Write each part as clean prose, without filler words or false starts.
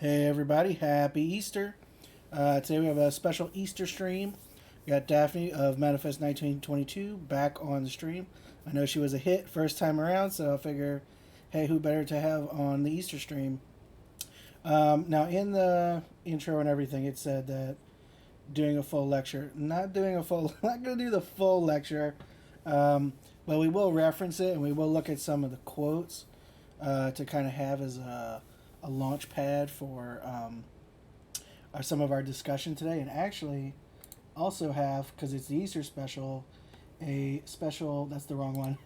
Hey everybody, happy Easter. Today we have a special Easter stream. We got Daphne of Manifest 1922 back on the stream. I know she was a hit first time around, so I figure, hey, who better to have on the Easter stream? Now, in the intro and everything, it said that doing a full lecture. Not doing a full, not going to do the full lecture, but we will reference it and we will look at some of the quotes to kind of have as a launch pad for some of our discussion today, and actually also have, because it's the Easter special, a special, that's the wrong one,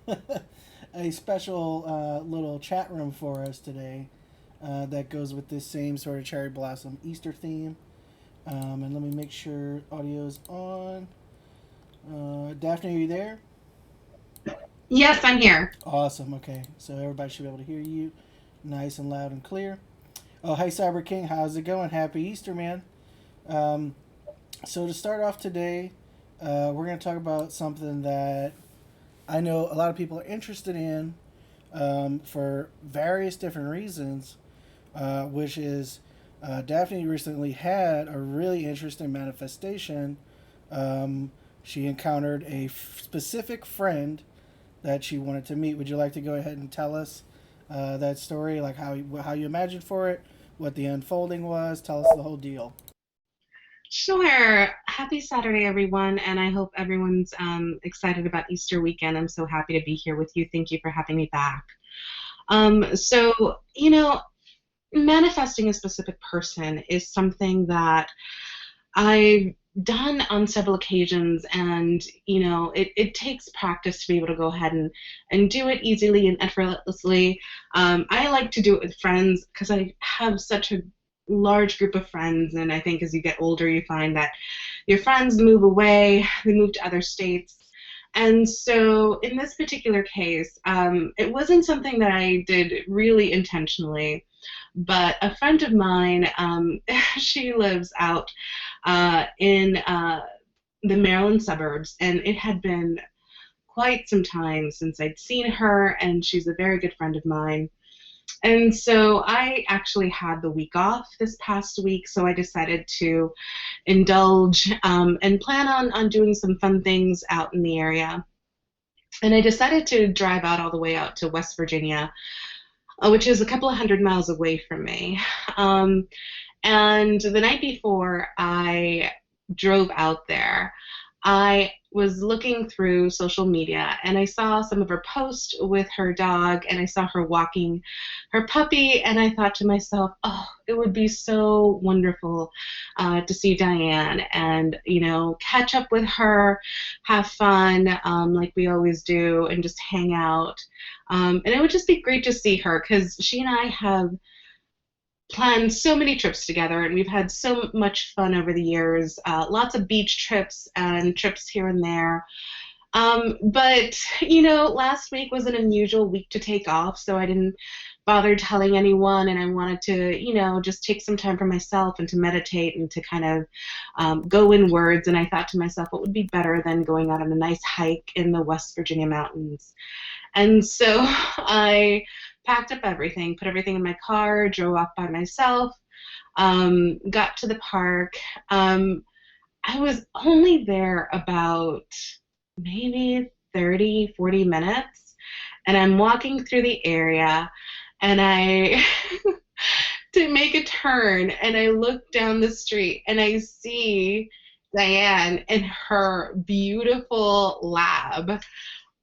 a special little chat room for us today that goes with this same sort of cherry blossom Easter theme. And let me make sure audio's on. Daphne, are you there? Yes, I'm here. Awesome. Okay, so everybody should be able to hear you nice and loud and clear. Oh, hey, Cyber King, how's it going? Happy Easter, man. Um, so to start off today, we're going to talk about something that I know a lot of people are interested in for various different reasons, which is Daphne recently had a really interesting manifestation. She encountered a specific friend that she wanted to meet. Would you like to go ahead and tell us that story, like how you imagined for it, what the unfolding was? Tell us the whole deal. Sure. Happy Saturday, everyone, and I hope everyone's excited about Easter weekend. I'm so happy to be here with you. Thank you for having me back. So, manifesting a specific person is something that I've done on several occasions, and it takes practice to be able to go ahead and do it easily and effortlessly. I like to do it with friends because I have such a large group of friends, and I think as you get older you find that your friends move away, they move to other states. And so in this particular case, it wasn't something that I did really intentionally, but a friend of mine, she lives out in the Maryland suburbs, and it had been quite some time since I'd seen her, and she's a very good friend of mine. And so I actually had the week off this past week, so I decided to indulge and plan on doing some fun things out in the area. And I decided to drive out all the way out to West Virginia, which is a couple of hundred miles away from me. Um, and the night before I drove out there, I was looking through social media and I saw some of her posts with her dog, and I saw her walking her puppy, and I thought to myself, oh, it would be so wonderful to see Diane and, catch up with her, have fun like we always do, and just hang out. And it would just be great to see her because she and I have planned so many trips together, and we've had so much fun over the years. Lots of beach trips and trips here and there. But last week was an unusual week to take off, so I didn't bother telling anyone, and I wanted to, just take some time for myself and to meditate and to kind of go inwards. And I thought to myself, what would be better than going out on a nice hike in the West Virginia mountains? And so I packed up everything, put everything in my car, drove off by myself, got to the park. I was only there about maybe 30, 40 minutes, and I'm walking through the area, and I to make a turn, and I look down the street, and I see Diane and her beautiful lab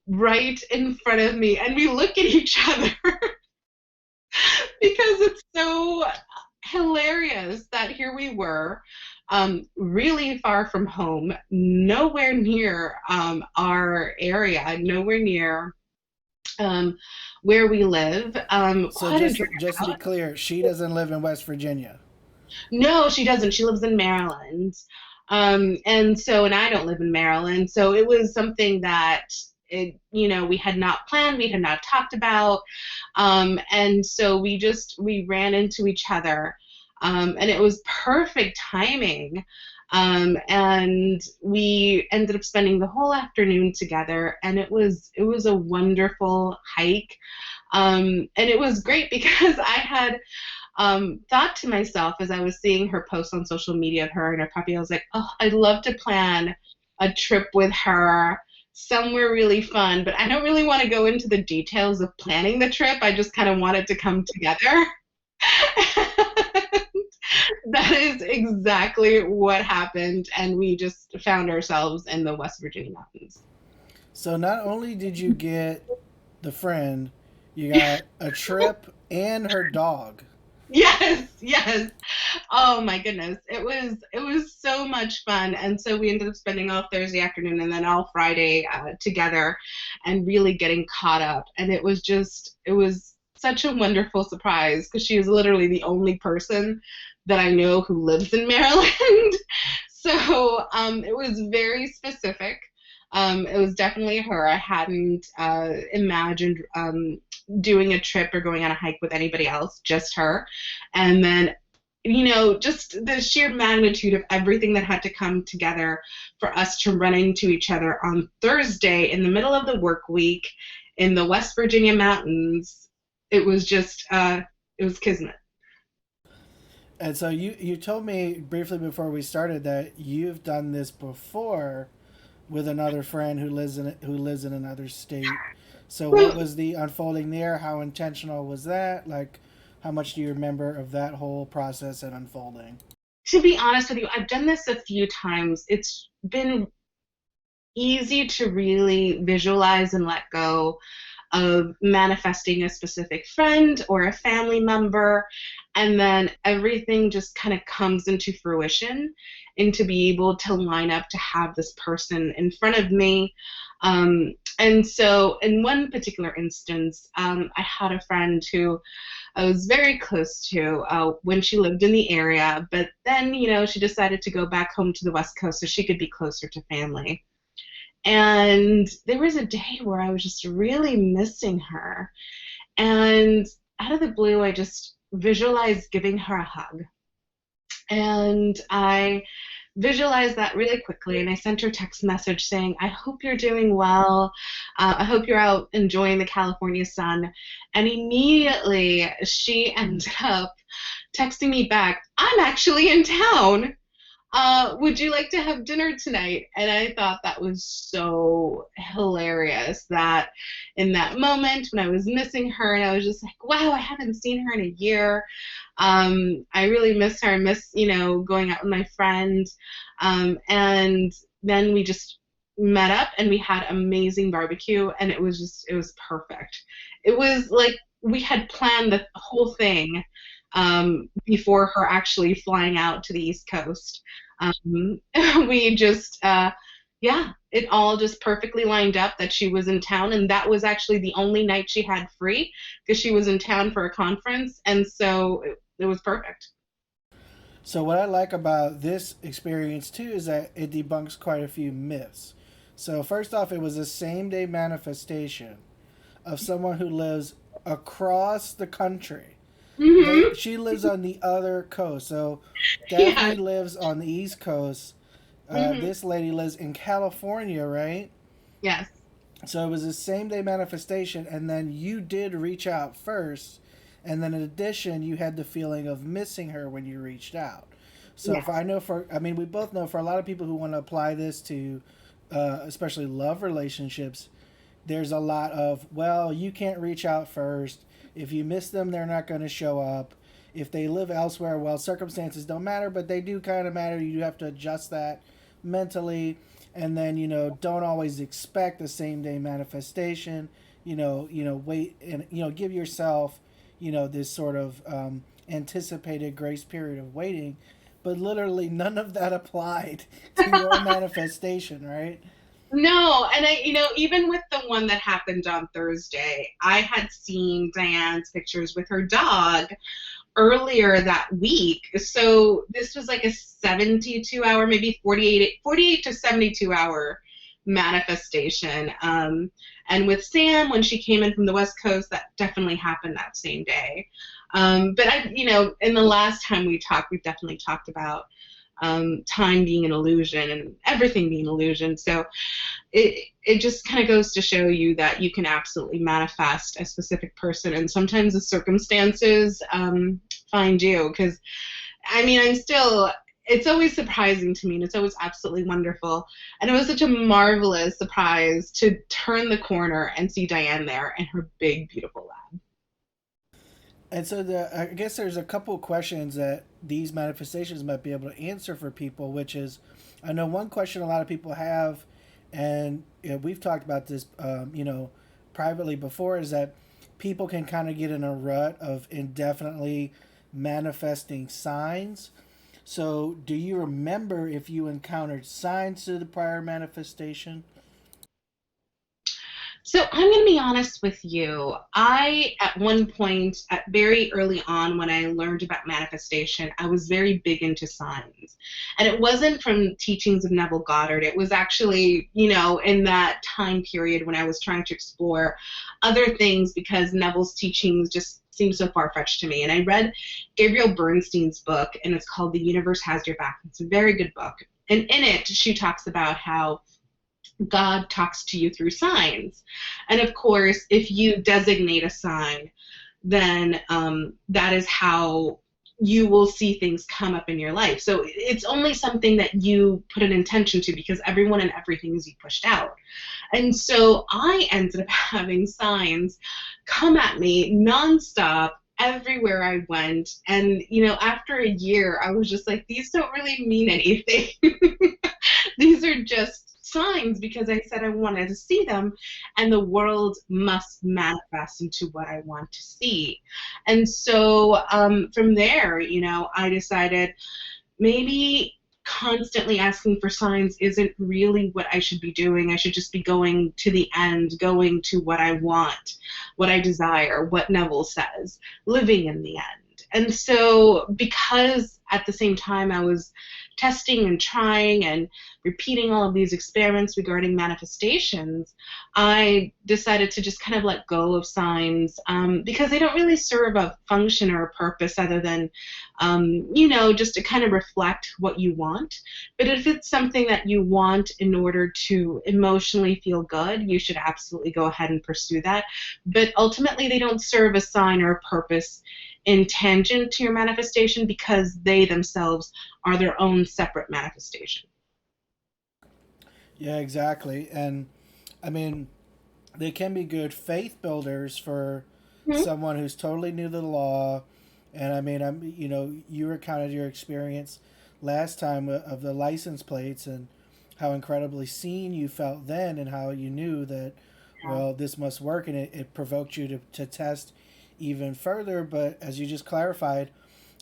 right in front of me, and we look at each other because it's so hilarious that here we were, really far from home, nowhere near our area, nowhere near um, where we live, So quite a just to be drive. clear, she doesn't live in West Virginia. No, she doesn't. She lives in Maryland. And I don't live in Maryland. So it was something that we had not planned, we had not talked about. And so we ran into each other. And it was perfect timing. And we ended up spending the whole afternoon together, and it was a wonderful hike. And it was great because I had thought to myself as I was seeing her post on social media of her and her puppy, I was like, oh, I'd love to plan a trip with her somewhere really fun, but I don't really want to go into the details of planning the trip. I just kind of want it to come together. That is exactly what happened, and we just found ourselves in the West Virginia mountains. So not only did you get the friend, you got a trip and her dog. Yes, yes. Oh my goodness. It was so much fun. And so we ended up spending all Thursday afternoon and then all Friday together and really getting caught up. And it was such a wonderful surprise because she is literally the only person that I know who lives in Maryland. So it was very specific. It was definitely her. I hadn't imagined doing a trip or going on a hike with anybody else, just her. And then, just the sheer magnitude of everything that had to come together for us to run into each other on Thursday in the middle of the work week in the West Virginia mountains. It was just, it was kismet. And so you told me briefly before we started that you've done this before with another friend who lives in another state. So what was the unfolding there? How intentional was that? Like, how much do you remember of that whole process and unfolding? To be honest with you, I've done this a few times. It's been easy to really visualize and let go of manifesting a specific friend or a family member, and then everything just kind of comes into fruition and to be able to line up to have this person in front of me. And so in one particular instance, I had a friend who I was very close to when she lived in the area, but then, she decided to go back home to the West Coast so she could be closer to family. And there was a day where I was just really missing her. And out of the blue, I just visualized giving her a hug. And I visualized that really quickly. And I sent her a text message saying, I hope you're doing well. I hope you're out enjoying the California sun. And immediately she ended up texting me back, I'm actually in town. Would you like to have dinner tonight? And I thought that was so hilarious that in that moment when I was missing her and I was just like, wow, I haven't seen her in a year. I really miss her. I miss, going out with my friend. And then we just met up and we had amazing barbecue and it was perfect. It was like we had planned the whole thing before her actually flying out to the East Coast. Um, we just, yeah, it all just perfectly lined up that she was in town, and that was actually the only night she had free because she was in town for a conference, and so it was perfect. So what I like about this experience too is that it debunks quite a few myths. So first off, it was a same day manifestation of someone who lives across the country. Hmm. She lives on the other coast. So Daphne Yeah. lives on the East Coast. Hmm. This lady lives in California, right? Yes. So it was the same day manifestation, and then you did reach out first, and then in addition, you had the feeling of missing her when you reached out. So if Yes. I know for, I mean, we both know for a lot of people who want to apply this to, especially love relationships, there's a lot of, well, you can't reach out first. If you miss them, they're not going to show up. If they live elsewhere, well, circumstances don't matter, but they do kind of matter. You have to adjust that mentally. And then, don't always expect the same day manifestation. Wait and, give yourself, this sort of anticipated grace period of waiting. But literally, none of that applied to your manifestation, right? No, and even with the one that happened on Thursday, I had seen Diane's pictures with her dog earlier that week. So this was like a 72 hour, maybe 48 to 72 hour manifestation. And with Sam, when she came in from the West Coast, that definitely happened that same day. But in the last time we talked, we've definitely talked about time being an illusion and everything being an illusion. So it just kind of goes to show you that you can absolutely manifest a specific person, and sometimes the circumstances find you because I mean, I'm still, it's always surprising to me and it's always absolutely wonderful. And it was such a marvelous surprise to turn the corner and see Diane there and her big, beautiful lab. And so I guess there's a couple of questions that these manifestations might be able to answer for people, which is, I know one question a lot of people have, and we've talked about this, privately before, is that people can kind of get in a rut of indefinitely manifesting signs. So, do you remember if you encountered signs to the prior manifestation? So I'm going to be honest with you. I, at one point, at very early on when I learned about manifestation, I was very big into signs. And it wasn't from teachings of Neville Goddard. It was actually, in that time period when I was trying to explore other things because Neville's teachings just seemed so far-fetched to me. And I read Gabrielle Bernstein's book, and it's called The Universe Has Your Back. It's a very good book. And in it, she talks about how God talks to you through signs. And of course, if you designate a sign, then that is how you will see things come up in your life. So it's only something that you put an intention to because everyone and everything is you pushed out. And so I ended up having signs come at me nonstop everywhere I went. And, after a year, I was just like, these don't really mean anything. These are just signs because I said I wanted to see them, and the world must manifest into what I want to see. And so from there, I decided maybe constantly asking for signs isn't really what I should be doing. I should just be going to the end, going to what I want, what I desire, what Neville says, living in the end. And so because at the same time I was testing and trying and repeating all of these experiments regarding manifestations, I decided to just kind of let go of signs because they don't really serve a function or a purpose other than, just to kind of reflect what you want. But if it's something that you want in order to emotionally feel good, you should absolutely go ahead and pursue that. But ultimately, they don't serve a sign or a purpose in tangent to your manifestation because they themselves are their own separate manifestation. Yeah, exactly. And I mean, they can be good faith builders for Mhm. someone who's totally new to the law. And I mean, you recounted your experience last time of the license plates and how incredibly seen you felt then, and how you knew that, Yeah. well, this must work, and it provoked you to test even further. But as you just clarified,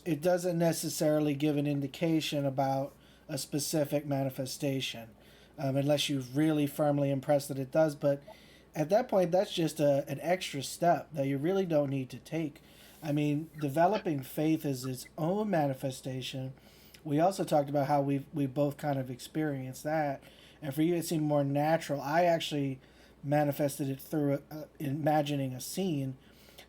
it doesn't necessarily give an indication about a specific manifestation, unless you've really firmly impressed that it does. But at that point, that's just an extra step that you really don't need to take. I mean, developing faith is its own manifestation. We also talked about how we both kind of experienced that, and for you it seemed more natural. I actually manifested it through imagining a scene.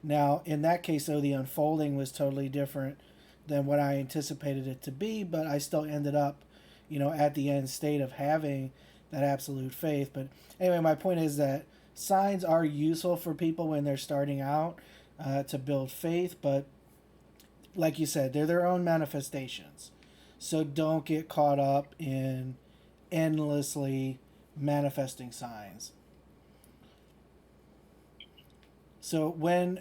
Now, in that case, though, the unfolding was totally different than what I anticipated it to be, but I still ended up, at the end state of having that absolute faith. But anyway, my point is that signs are useful for people when they're starting out to build faith, but like you said, they're their own manifestations. So don't get caught up in endlessly manifesting signs. So when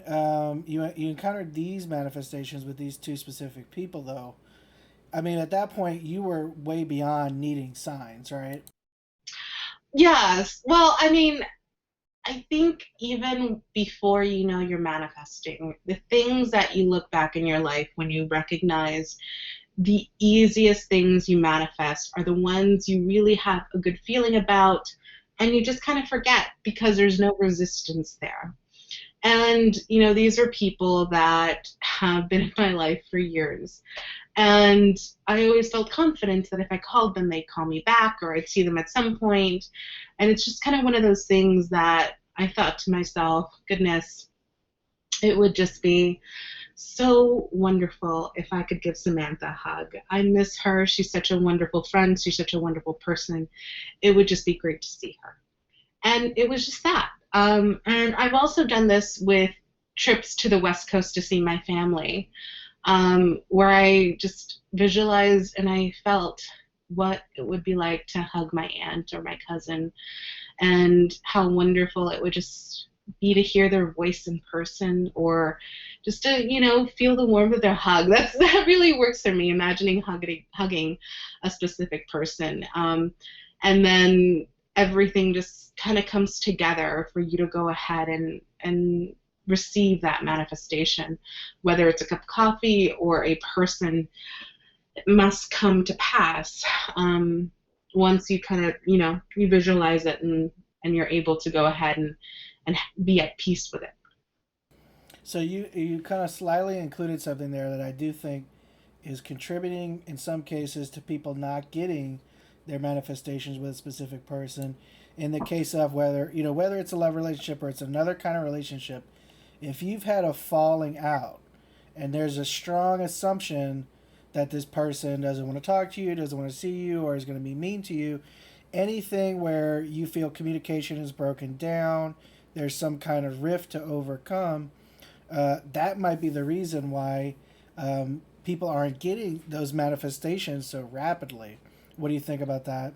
you encountered these manifestations with these two specific people, though, I mean, at that point you were way beyond needing signs, right? Yes. Well, I mean, I think even before you're manifesting, the things that you look back in your life when you recognize the easiest things you manifest are the ones you really have a good feeling about and you just kind of forget because there's no resistance there. And, these are people that have been in my life for years. And I always felt confident that if I called them, they'd call me back or I'd see them at some point. And it's just kind of one of those things that I thought to myself, goodness, it would just be so wonderful if I could give Samantha a hug. I miss her. She's such a wonderful friend. She's such a wonderful person. It would just be great to see her. And it was just that. And I've also done this with trips to the West Coast to see my family. where I just visualized and I felt what it would be like to hug my aunt or my cousin, and how wonderful it would just be to hear their voice in person, or just to, feel the warmth of their hug. That really works for me, imagining hugging a specific person. And then everything just kind of comes together for you to go ahead and receive that manifestation, whether it's a cup of coffee or a person. It must come to pass, once you kind of, you visualize it, and you're able to go ahead and be at peace with it. So you kind of slyly included something there that I do think is contributing in some cases to people not getting their manifestations with a specific person. In the case of whether it's a love relationship or it's another kind of relationship, if you've had a falling out and there's a strong assumption that this person doesn't want to talk to you, doesn't want to see you, or is going to be mean to you, anything where you feel communication is broken down, there's some kind of rift to overcome, that might be the reason why people aren't getting those manifestations so rapidly. What do you think about that?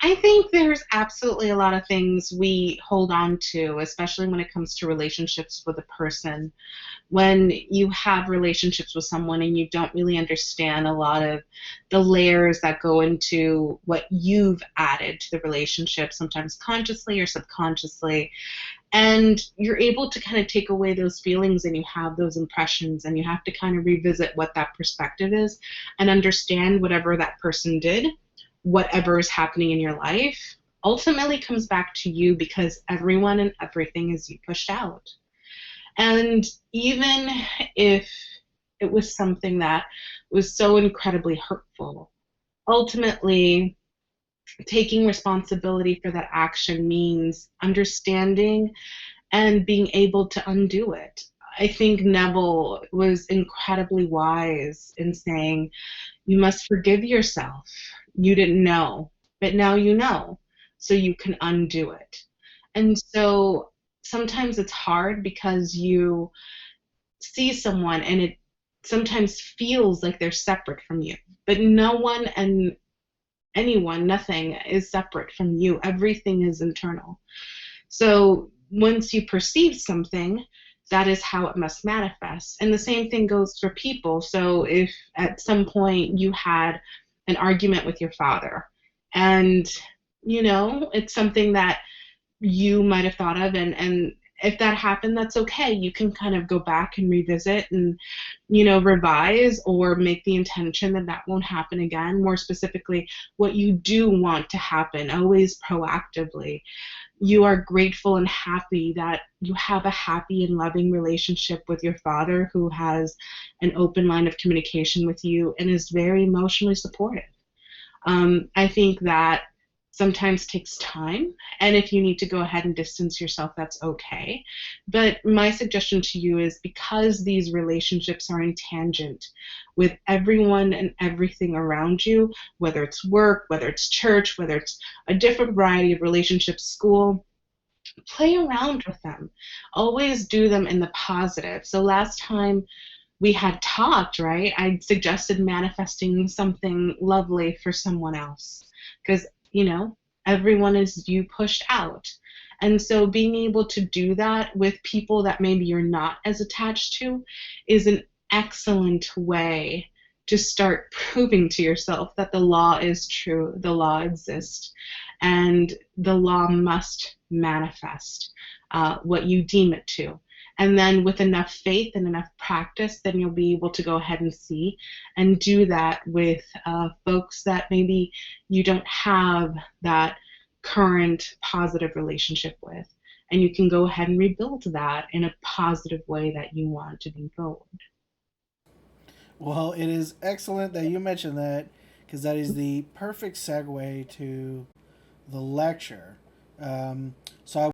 I think there's absolutely a lot of things we hold on to, especially when it comes to relationships with a person. When you have relationships with someone and you don't really understand a lot of the layers that go into what you've added to the relationship, sometimes consciously or subconsciously, and you're able to kind of take away those feelings and you have those impressions, and you have to kind of revisit what that perspective is and understand whatever that person did, whatever is happening in your life, ultimately comes back to you, because everyone and everything is you pushed out. And even if it was something that was so incredibly hurtful, ultimately taking responsibility for that action means understanding and being able to undo it. I think Neville was incredibly wise in saying, you must forgive yourself. You didn't know, but now you know, so you can undo it. And so sometimes it's hard because you see someone and it sometimes feels like they're separate from you, but no one and anyone, nothing is separate from you. Everything is internal. So once you perceive something, that is how it must manifest. And the same thing goes for people. So if at some point you had an argument with your father, and it's something that you might have thought of, and if that happened, that's okay. You can kind of go back and revisit and revise, or make the intention that that won't happen again. More specifically, what you do want to happen, always proactively. You are grateful and happy that you have a happy and loving relationship with your father, who has an open line of communication with you and is very emotionally supportive. I think that sometimes takes time. And if you need to go ahead and distance yourself, that's okay. But my suggestion to you is, because these relationships are in tangent with everyone and everything around you, whether it's work, whether it's church, whether it's a different variety of relationships, school, play around with them. Always do them in the positive. So last time we had talked, right, I suggested manifesting something lovely for someone else, because, everyone is you pushed out. And so being able to do that with people that maybe you're not as attached to is an excellent way to start proving to yourself that the law is true, the law exists, and the law must manifest what you deem it to. And then with enough faith and enough practice, then you'll be able to go ahead and see and do that with folks that maybe you don't have that current positive relationship with. And you can go ahead and rebuild that in a positive way that you want to move forward. Well, it is excellent that you mentioned that, because that is the perfect segue to the lecture.